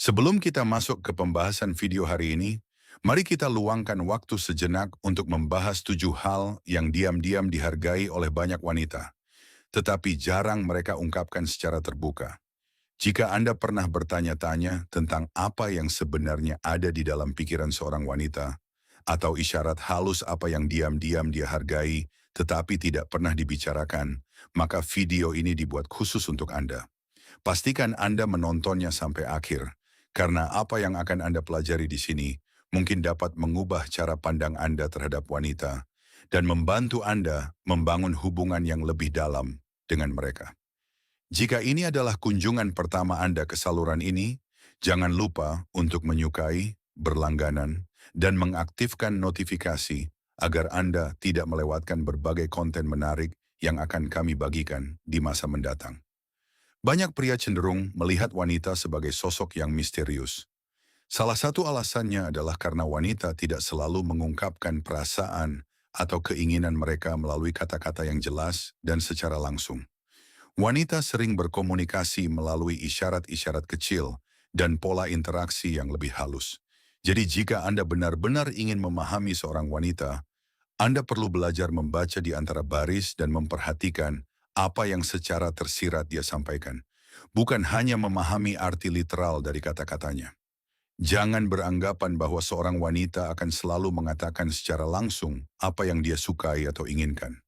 Sebelum kita masuk ke pembahasan video hari ini, mari kita luangkan waktu sejenak untuk membahas 7 hal yang diam-diam dihargai oleh banyak wanita, tetapi jarang mereka ungkapkan secara terbuka. Jika Anda pernah bertanya-tanya tentang apa yang sebenarnya ada di dalam pikiran seorang wanita, atau isyarat halus apa yang diam-diam dia hargai, tetapi tidak pernah dibicarakan, maka video ini dibuat khusus untuk Anda. Pastikan Anda menontonnya sampai akhir, karena apa yang akan Anda pelajari di sini mungkin dapat mengubah cara pandang Anda terhadap wanita dan membantu Anda membangun hubungan yang lebih dalam dengan mereka. Jika ini adalah kunjungan pertama Anda ke saluran ini, jangan lupa untuk menyukai, berlangganan, dan mengaktifkan notifikasi agar Anda tidak melewatkan berbagai konten menarik yang akan kami bagikan di masa mendatang. Banyak pria cenderung melihat wanita sebagai sosok yang misterius. Salah satu alasannya adalah karena wanita tidak selalu mengungkapkan perasaan atau keinginan mereka melalui kata-kata yang jelas dan secara langsung. Wanita sering berkomunikasi melalui isyarat-isyarat kecil dan pola interaksi yang lebih halus. Jadi jika Anda benar-benar ingin memahami seorang wanita, Anda perlu belajar membaca di antara baris dan memperhatikan apa yang secara tersirat dia sampaikan, bukan hanya memahami arti literal dari kata-katanya. Jangan beranggapan bahwa seorang wanita akan selalu mengatakan secara langsung apa yang dia sukai atau inginkan.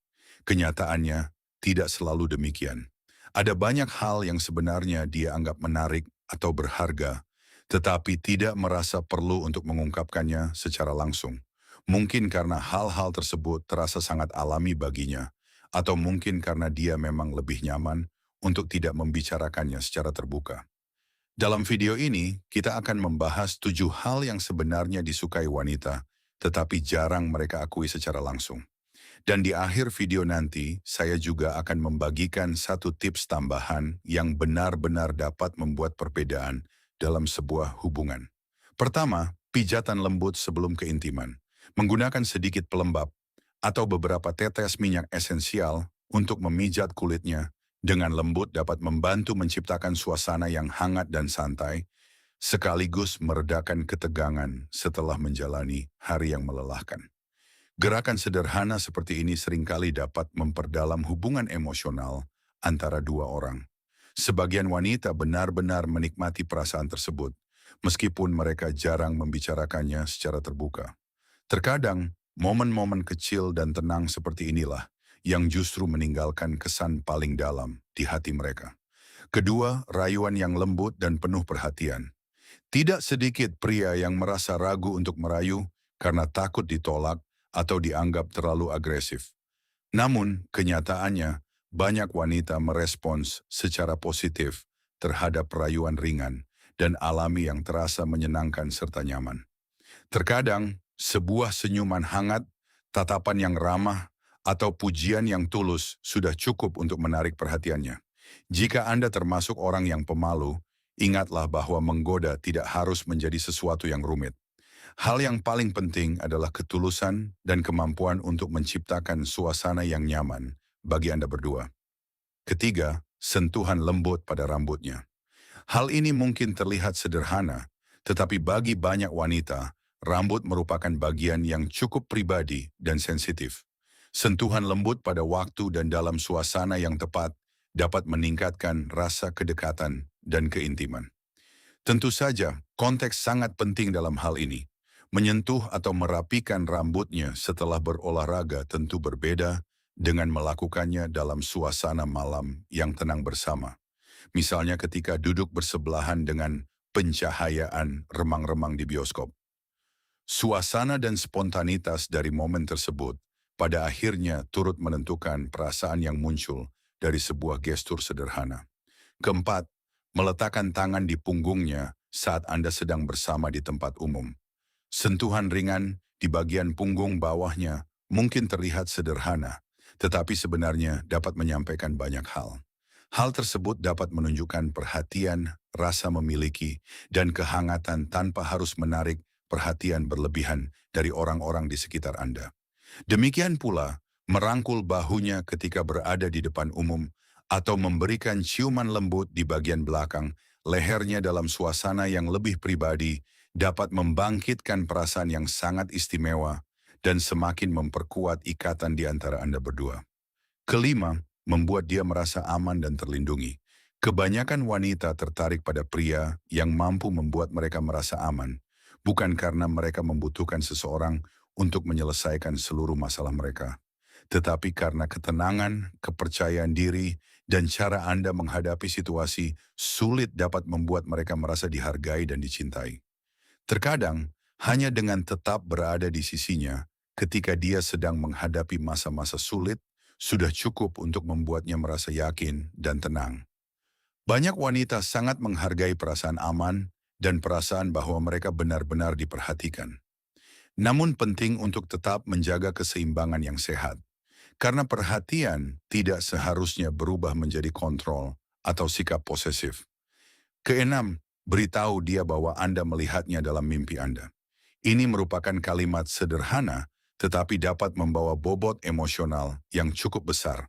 Kenyataannya, tidak selalu demikian. Ada banyak hal yang sebenarnya dia anggap menarik atau berharga, tetapi tidak merasa perlu untuk mengungkapkannya secara langsung. Mungkin karena hal-hal tersebut terasa sangat alami baginya, atau mungkin karena dia memang lebih nyaman untuk tidak membicarakannya secara terbuka. Dalam video ini, kita akan membahas 7 hal yang sebenarnya disukai wanita, tetapi jarang mereka akui secara langsung. Dan di akhir video nanti, saya juga akan membagikan satu tips tambahan yang benar-benar dapat membuat perbedaan dalam sebuah hubungan. Pertama, pijatan lembut sebelum keintiman. Menggunakan sedikit pelembab atau beberapa tetes minyak esensial untuk memijat kulitnya dengan lembut dapat membantu menciptakan suasana yang hangat dan santai, sekaligus meredakan ketegangan setelah menjalani hari yang melelahkan. Gerakan sederhana seperti ini seringkali dapat memperdalam hubungan emosional antara dua orang. Sebagian wanita benar-benar menikmati perasaan tersebut, meskipun mereka jarang membicarakannya secara terbuka. Terkadang, momen-momen kecil dan tenang seperti inilah yang justru meninggalkan kesan paling dalam di hati mereka. Kedua, rayuan yang lembut dan penuh perhatian. Tidak sedikit pria yang merasa ragu untuk merayu karena takut ditolak atau dianggap terlalu agresif. Namun, kenyataannya, banyak wanita merespons secara positif terhadap rayuan ringan dan alami yang terasa menyenangkan serta nyaman. Terkadang, sebuah senyuman hangat, tatapan yang ramah, atau pujian yang tulus sudah cukup untuk menarik perhatiannya. Jika Anda termasuk orang yang pemalu, ingatlah bahwa menggoda tidak harus menjadi sesuatu yang rumit. Hal yang paling penting adalah ketulusan dan kemampuan untuk menciptakan suasana yang nyaman bagi Anda berdua. Ketiga, sentuhan lembut pada rambutnya. Hal ini mungkin terlihat sederhana, tetapi bagi banyak wanita, rambut merupakan bagian yang cukup pribadi dan sensitif. Sentuhan lembut pada waktu dan dalam suasana yang tepat dapat meningkatkan rasa kedekatan dan keintiman. Tentu saja, konteks sangat penting dalam hal ini. Menyentuh atau merapikan rambutnya setelah berolahraga tentu berbeda dengan melakukannya dalam suasana malam yang tenang bersama. Misalnya ketika duduk bersebelahan dengan pencahayaan remang-remang di bioskop. Suasana dan spontanitas dari momen tersebut pada akhirnya turut menentukan perasaan yang muncul dari sebuah gestur sederhana. Keempat, meletakkan tangan di punggungnya saat Anda sedang bersama di tempat umum. Sentuhan ringan di bagian punggung bawahnya mungkin terlihat sederhana, tetapi sebenarnya dapat menyampaikan banyak hal. Hal tersebut dapat menunjukkan perhatian, rasa memiliki, dan kehangatan tanpa harus menarik perhatian berlebihan dari orang-orang di sekitar Anda. Demikian pula, merangkul bahunya ketika berada di depan umum atau memberikan ciuman lembut di bagian belakang lehernya dalam suasana yang lebih pribadi dapat membangkitkan perasaan yang sangat istimewa dan semakin memperkuat ikatan di antara Anda berdua. Kelima, membuat dia merasa aman dan terlindungi. Kebanyakan wanita tertarik pada pria yang mampu membuat mereka merasa aman, bukan karena mereka membutuhkan seseorang untuk menyelesaikan seluruh masalah mereka, tetapi karena ketenangan, kepercayaan diri, dan cara Anda menghadapi situasi sulit dapat membuat mereka merasa dihargai dan dicintai. Terkadang, hanya dengan tetap berada di sisinya ketika dia sedang menghadapi masa-masa sulit, sudah cukup untuk membuatnya merasa yakin dan tenang. Banyak wanita sangat menghargai perasaan aman dan perasaan bahwa mereka benar-benar diperhatikan. Namun penting untuk tetap menjaga keseimbangan yang sehat, karena perhatian tidak seharusnya berubah menjadi kontrol atau sikap posesif. Keenam, beritahu dia bahwa Anda melihatnya dalam mimpi Anda. Ini merupakan kalimat sederhana, tetapi dapat membawa bobot emosional yang cukup besar.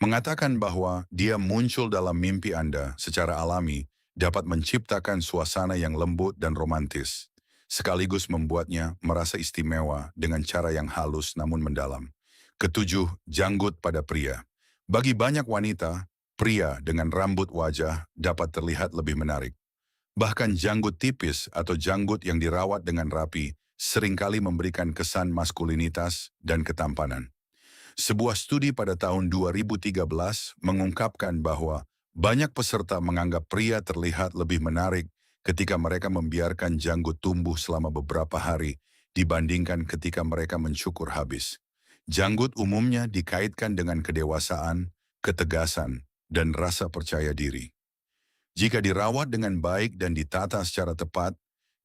Mengatakan bahwa dia muncul dalam mimpi Anda secara alami dapat menciptakan suasana yang lembut dan romantis, sekaligus membuatnya merasa istimewa dengan cara yang halus namun mendalam. Ketujuh, janggut pada pria. Bagi banyak wanita, pria dengan rambut wajah dapat terlihat lebih menarik. Bahkan janggut tipis atau janggut yang dirawat dengan rapi seringkali memberikan kesan maskulinitas dan ketampanan. Sebuah studi pada tahun 2013 mengungkapkan bahwa banyak peserta menganggap pria terlihat lebih menarik ketika mereka membiarkan janggut tumbuh selama beberapa hari dibandingkan ketika mereka mencukur habis. Janggut umumnya dikaitkan dengan kedewasaan, ketegasan, dan rasa percaya diri. Jika dirawat dengan baik dan ditata secara tepat,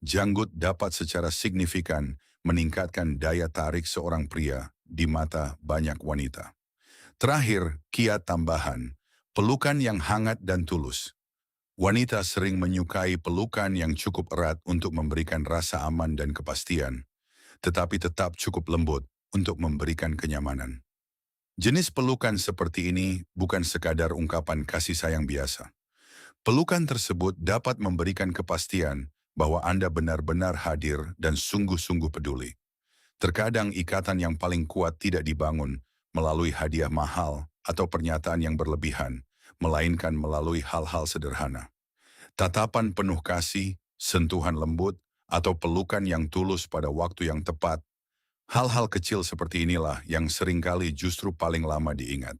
janggut dapat secara signifikan meningkatkan daya tarik seorang pria di mata banyak wanita. Terakhir, kiat tambahan, pelukan yang hangat dan tulus. Wanita sering menyukai pelukan yang cukup erat untuk memberikan rasa aman dan kepastian, tetapi tetap cukup lembut untuk memberikan kenyamanan. Jenis pelukan seperti ini bukan sekadar ungkapan kasih sayang biasa. Pelukan tersebut dapat memberikan kepastian bahwa Anda benar-benar hadir dan sungguh-sungguh peduli. Terkadang ikatan yang paling kuat tidak dibangun melalui hadiah mahal atau pernyataan yang berlebihan, melainkan melalui hal-hal sederhana. Tatapan penuh kasih, sentuhan lembut, atau pelukan yang tulus pada waktu yang tepat. Hal-hal kecil seperti inilah yang seringkali justru paling lama diingat.